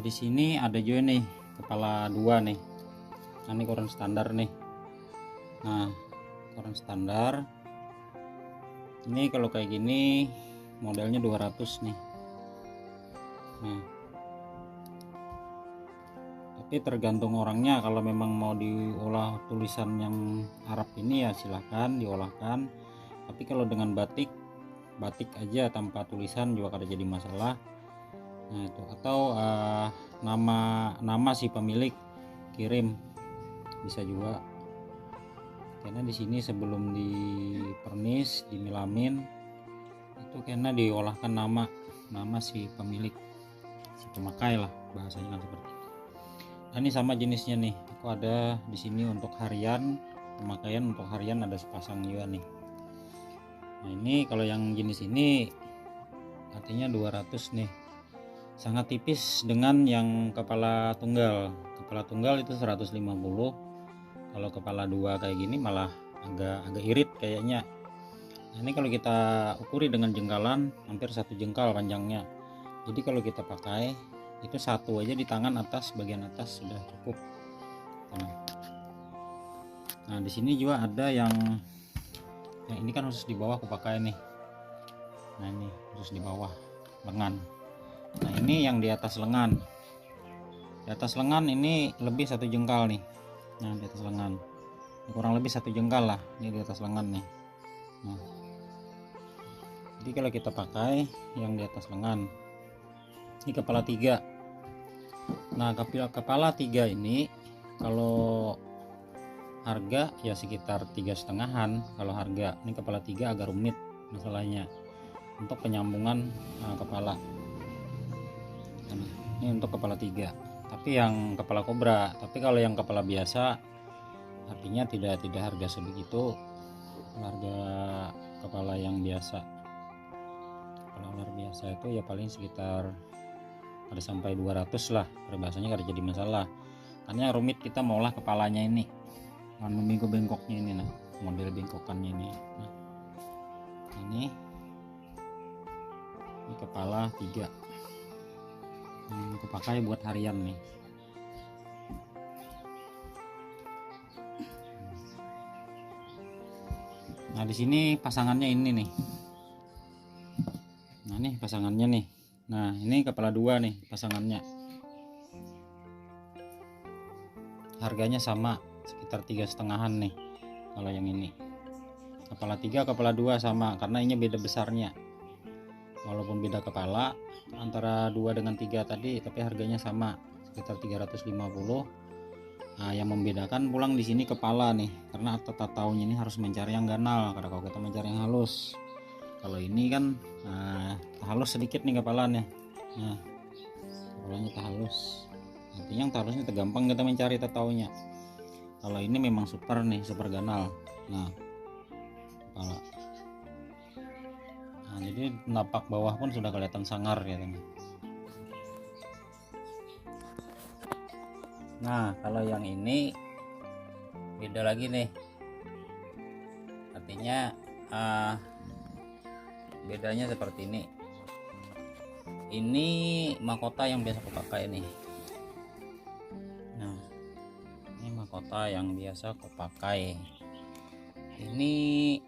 di sini ada juga nih kepala dua nih. Nah, ini koran standar nih. Nah, koran standar ini kalau kayak gini modelnya 200 nih. Nah, tapi tergantung orangnya, kalau memang mau diolah tulisan yang Arab ini ya silahkan diolahkan. Tapi kalau dengan batik aja tanpa tulisan juga kada jadi masalah. Nah itu, atau nama si pemilik kirim bisa juga, karena di sini sebelum dipernis dimelamin itu karena diolahkan nama si pemilik, si pemakai lah bahasanya kan seperti itu. Nah, ini sama jenisnya nih, aku ada di sini untuk harian, pemakaian untuk harian ada sepasang juga nih. Nah ini kalau yang jenis ini artinya 200 nih, sangat tipis dengan yang kepala tunggal. Kepala tunggal itu 150. Kalau kepala dua kayak gini malah agak irit kayaknya. Nah, ini kalau kita ukuri dengan jengkalan hampir 1 jengkal panjangnya. Jadi kalau kita pakai itu satu aja di tangan atas, bagian atas sudah cukup. Nah di sini juga ada yang ini kan khusus di bawah aku pakai nih. Nah ini khusus di bawah lengan. Nah ini yang di atas lengan. Di atas lengan ini lebih 1 jengkal nih. Nah di atas lengan kurang lebih 1 jengkal lah, ini di atas lengan nih. Nah, jadi kalau kita pakai yang di atas lengan, ini kepala 3. Nah kepala 3 ini kalau harga ya sekitar 3,5-an. Kalau harga ini kepala 3 agak rumit masalahnya untuk penyambungan kepala. Nah, ini untuk kepala 3, tapi yang kepala kobra. Tapi kalau yang kepala biasa artinya tidak harga sebegitu. Harga kepala yang biasa, kepala ular biasa itu ya paling sekitar ada sampai 200 lah, peribahasanya kada jadi masalah. Karena rumit kita mau olah kepalanya ini, bengkok-bengkoknya ini, nah model bengkokannya ini. Nah, ini kepala 3 yang aku pakai buat harian nih. Nah di sini pasangannya ini nih. Nah ini pasangannya nih. Nah ini kepala 2 nih pasangannya. Harganya sama sekitar 3,5-an nih. Kalau yang ini kepala 3 kepala 2 sama, karena ini beda besarnya. Walaupun beda kepala antara 2 dengan 3 tadi, tapi harganya sama sekitar 350. Nah, yang membedakan pulang di sini kepala nih, karena tahu-tahunya ini harus mencari yang ganal, karena kalau kita mencari yang halus. Kalau ini kan halus sedikit nih kepalanya. Nah, kepalanya tak halus. Artinya yang halusnya tergampang kita mencari tahu-tahunya. Kalau ini memang super nih, super ganal. Nah, kepala. Nah, jadi napak bawah pun sudah kelihatan sangar ya teman. Nah kalau yang ini beda lagi nih, artinya bedanya seperti ini mahkota yang biasa aku pakai nih. Nah ini mahkota yang biasa aku pakai, ini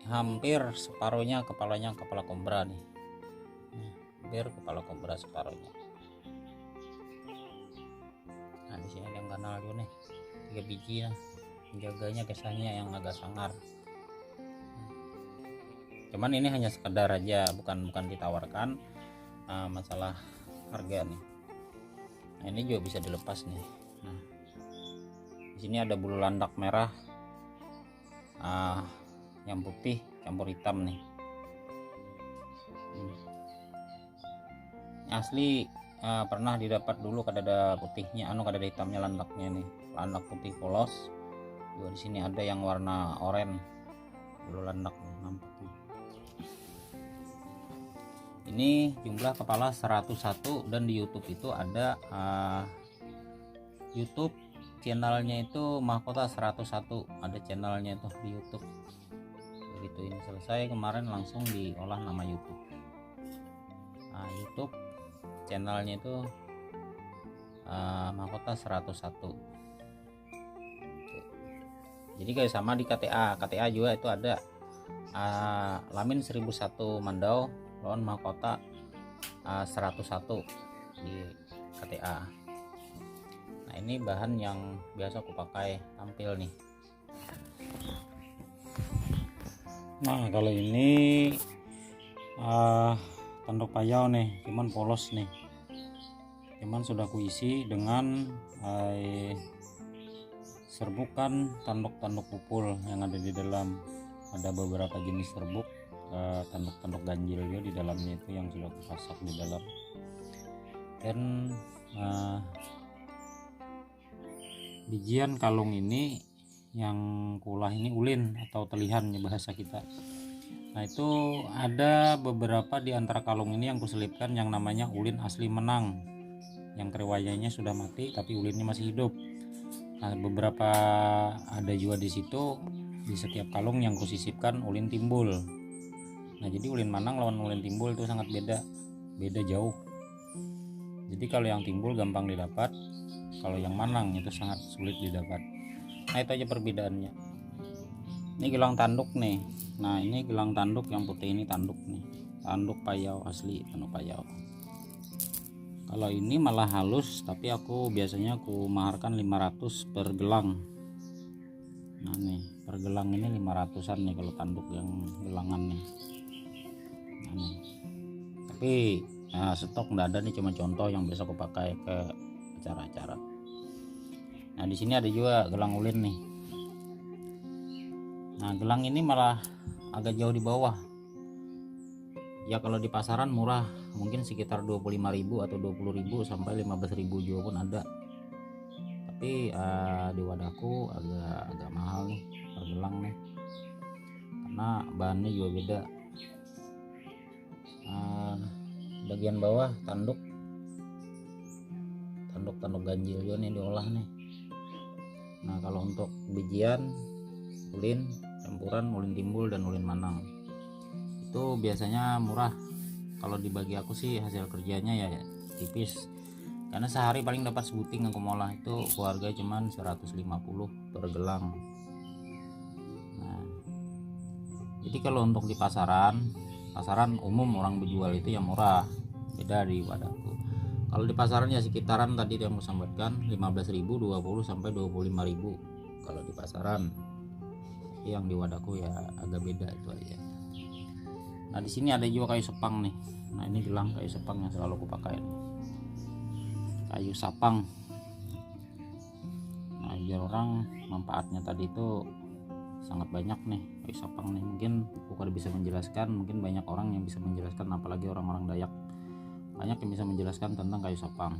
hampir separuhnya kepalanya kepala kobra nih. Nah, hampir kepala kobra separuhnya. Nah di sini ada yang ganal juga nih, 3 biji lah. Menjaganya kesannya yang agak sangar. Cuman ini hanya sekedar aja, bukan ditawarkan. Masalah harga nih. Nah ini juga bisa dilepas nih. Nah di sini ada bulu landak merah, yang putih campur hitam nih. Asli pernah didapat dulu kada ada putihnya, kada ada hitamnya landaknya nih, landak putih polos. Juga di sini ada yang warna oranye bulu landak nih, nampaknya. Ini jumlah kepala 101, dan di YouTube itu ada YouTube channelnya itu mahkota 101, ada channelnya itu di YouTube. Begitu ini selesai kemarin langsung diolah nama YouTube. Nah, YouTube channelnya itu mahkota 101. Jadi kayak sama di KTA juga itu ada lamin 1001 mandau lawan mahkota 101 di KTA. Nah ini bahan yang biasa aku pakai tampil nih. Nah kalau ini tanduk payau nih, cuman polos nih, cuman sudah kuisi dengan serbukan tanduk-tanduk pupul yang ada di dalam. Ada beberapa jenis serbuk, tanduk-tanduk ganjil juga di dalamnya itu yang sudah kupasak di dalam. Dan bijian kalung ini yang kulah ini ulin atau telihan ya bahasa kita. Nah itu ada beberapa di antara kalung ini yang kuselipkan yang namanya ulin asli Menang, yang kerewayanya sudah mati tapi ulinnya masih hidup. Nah beberapa ada juga di situ, di setiap kalung yang kusisipkan ulin timbul. Nah jadi ulin Manang lawan ulin timbul itu sangat beda jauh. Jadi kalau yang timbul gampang didapat, kalau yang Manang itu sangat sulit didapat. Nah itu aja perbedaannya. Ini gelang tanduk nih. Nah ini gelang tanduk yang putih ini tanduk nih, tanduk payau asli, tanduk payau. Kalau ini malah halus, tapi aku biasanya aku maharkan 500 per gelang. Nah nih per gelang ini 500-an nih kalau tanduk yang gelangan nih. Nah, nih. Tapi stok nggak ada nih, cuma contoh yang biasa aku pakai ke acara-acara. Nah di sini ada juga gelang ulin nih. Nah gelang ini malah agak jauh di bawah. Ya kalau di pasaran murah, mungkin sekitar 25.000 atau 20.000 sampai 15.000 juga pun ada. Tapi di wadahku agak mahal nih per gelang nih, karena bahannya juga beda. Bagian bawah tanduk ganjil juga nih diolah nih. Nah kalau untuk bijian ulin campuran ulin timbul dan ulin Manang itu biasanya murah. Kalau dibagi aku sih hasil kerjanya ya tipis, karena sehari paling dapat sebuting aku ngolah itu keluarga cuman 150 per gelang. Nah jadi kalau untuk di pasaran umum orang berjual itu yang murah, beda di wadahku. Kalau di pasaran ya sekitaran tadi yang aku sampaikan 15.000, 20 sampai 25.000 kalau di pasaran. Tapi yang di wadahku ya agak beda itu aja. Nah di sini ada juga kayu sepang nih. Nah ini gelang kayu sepang yang selalu aku pakai. Kayu sapang. Nah biar orang manfaatnya tadi itu sangat banyak nih kayu sapang nih. Mungkin bukan bisa menjelaskan, mungkin banyak orang yang bisa menjelaskan, apalagi orang-orang Dayak banyak yang bisa menjelaskan tentang kayu sapang.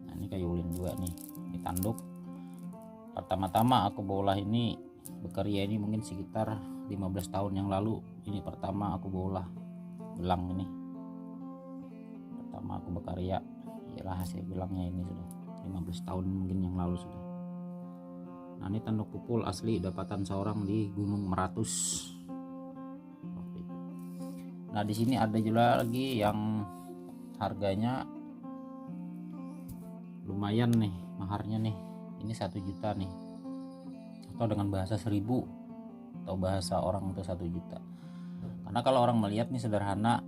Nah ini kayu ulin juga nih, ini tanduk. Pertama-tama aku bolah ini bekerja ini mungkin sekitar 15 tahun yang lalu. Ini pertama aku bolah gelang ini, pertama aku bekerja, ialah hasil gelangnya ini sudah 15 tahun mungkin yang lalu sudah. Nah ini tanduk pupul asli dapatan seorang di Gunung Meratus. Nah di sini ada juga lagi yang harganya lumayan nih maharnya nih. Ini 1 juta nih, atau dengan bahasa 1000 atau bahasa orang itu 1 juta. Karena kalau orang melihat nih sederhana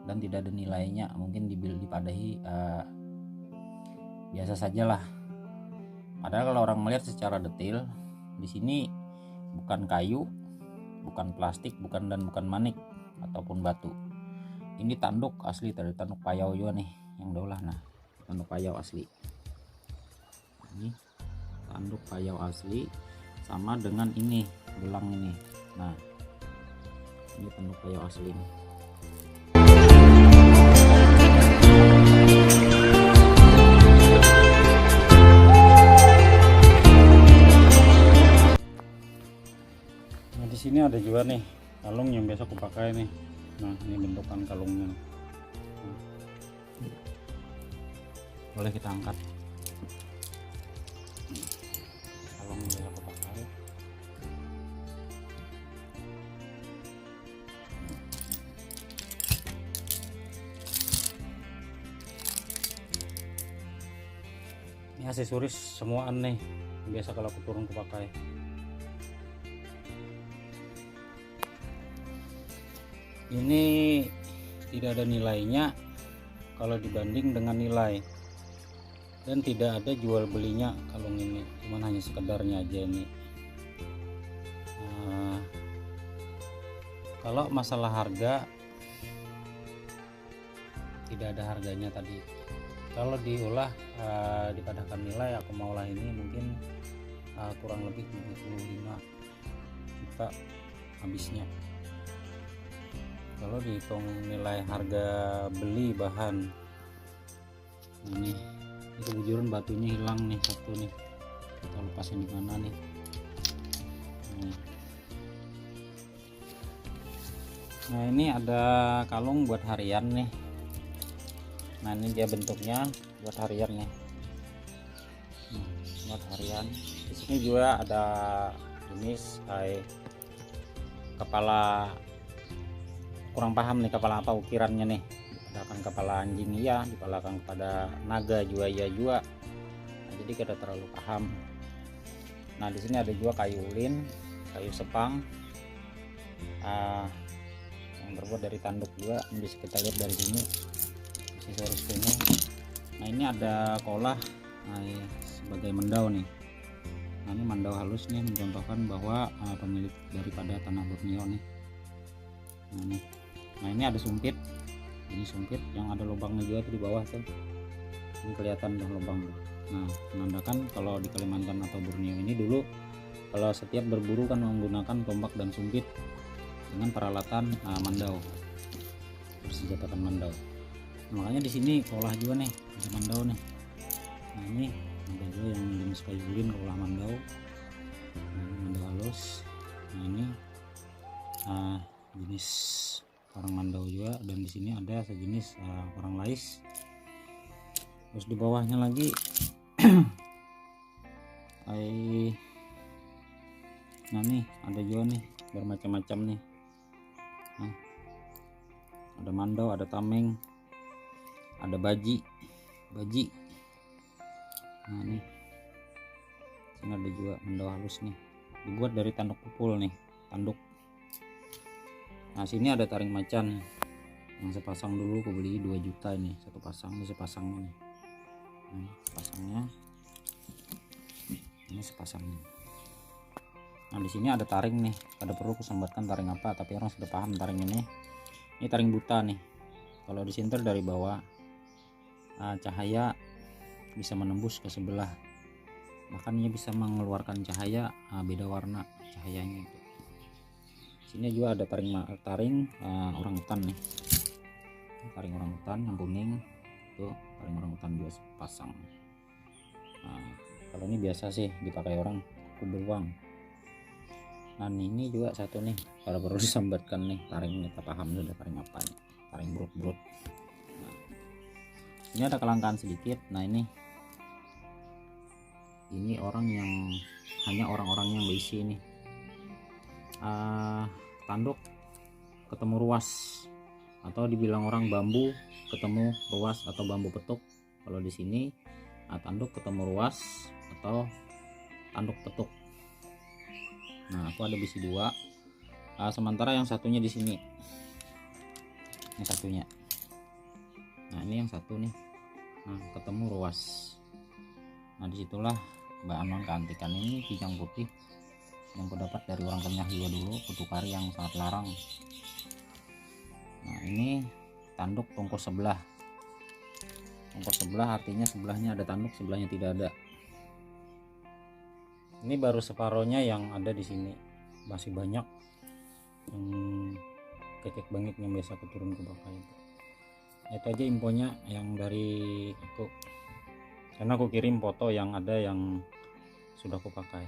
dan tidak ada nilainya, mungkin dipadahi biasa sajalah. Padahal kalau orang melihat secara detail, di sini bukan kayu, bukan plastik, bukan manik ataupun batu. Ini tanduk asli dari tanduk payau juga nih yang daulah. Nah tanduk payau asli, ini tanduk payau asli sama dengan ini gelang ini. Nah ini tanduk payau asli nih. Nah di sini ada juga nih kalung yang biasa aku pakai nih. Nah ini bentukan kalungnya. Nah, boleh kita angkat. Kalung yang biasa aku pakai. Ini aksesoris semuaan nih biasa kalau aku turun aku pakai. Ini tidak ada nilainya kalau dibanding dengan nilai, dan tidak ada jual belinya kalung ini, cuman hanya sekedarnya aja ini. Kalau masalah harga, tidak ada harganya tadi. Kalau diolah dipadakan nilai, aku mau lah ini mungkin kurang lebih 75 juta habisnya. Kalau dihitung nilai harga beli bahan, ini kebujuran batunya hilang nih satu nih, kita lepasin di mana nih. Nah ini ada kalung buat harian nih. Nah ini dia bentuknya buat harian nih. Buat harian. Di sini juga ada jenis kayak kepala, kurang paham nih kepala apa ukirannya nih. Dipadakan kepala anjing iya, dipadakan kepada naga juga iya juga. Nah, jadi kita terlalu paham. Nah di sini ada juga kayu ulin, kayu sepang, yang terbuat dari tanduk juga. Bisa kita lihat dari sini aksesoris ini. Nah ini ada kolah sebagai mendau nih. Nah ini mandau halus nih, mencontohkan bahwa pemilik daripada tanah Borneo nih. Nah ini ada sumpit, ini sumpit yang ada lubangnya juga tuh di bawah tuh, ini kelihatan tuh lubang. Nah menandakan kalau di Kalimantan atau Borneo ini dulu kalau setiap berburu kan menggunakan tombak dan sumpit dengan peralatan mandau, bersenjatakan mandau. Nah, makanya di sini kolah juga nih, ada mandau nih. Nah ini ada juga yang jenis kayu ulin, kolah mandau. Nah, mandau halus. Nah ini jenis orang mandau juga, dan di sini ada sejenis orang lais. Terus di bawahnya lagi nah nih ada juga nih bermacam-macam nih. Nah, ada mandau, ada tameng, ada baji. Nah nih sini ada juga mandau halus nih, dibuat dari tanduk pupul nih, tanduk. Nah sini ada taring macan yang sepasang dulu aku beli 2 juta ini, satu pasang. Ini sepasangnya nih. Nah, sepasangnya ini sepasangnya. Nah di sini ada taring nih, ada perlu kusambatkan taring apa, tapi orang sudah paham taring ini. Ini taring buta nih, kalau disinter dari bawah cahaya bisa menembus ke sebelah, bahkan ia bisa mengeluarkan cahaya beda warna cahayanya itu. Sini juga ada taring orang hutan nih, taring orang hutan yang kuning tuh, taring orang hutan juga pasang. Nah kalau ini biasa sih dipakai orang beruang. Nah ini juga satu nih, kalau perlu disambatkan nih taring, kita paham sudah taring apa nih, taring brut. Nah, ini ada kelangkaan sedikit. Nah ini orang yang hanya orang-orang yang berisi ini tanduk ketemu ruas, atau dibilang orang bambu ketemu ruas atau bambu petuk. Kalau di sini tanduk ketemu ruas atau tanduk petuk. Nah aku ada bisi 2, sementara yang satunya di sini, ini satunya. Nah ini yang satu nih, nah ketemu ruas. Nah disitulah Mbak Anon keantikan ini kijang putih yang kudapat dari orang Kenyah juga dulu, kutu kari yang sangat larang. Nah ini tanduk tungkus sebelah. Tungkus sebelah artinya sebelahnya ada tanduk, sebelahnya tidak ada. Ini baru separohnya yang ada di sini, masih banyak yang kekek banget yang biasa keturun ke bawah itu. Itu aja infonya yang dari aku, karena aku kirim foto yang ada yang sudah aku pakai.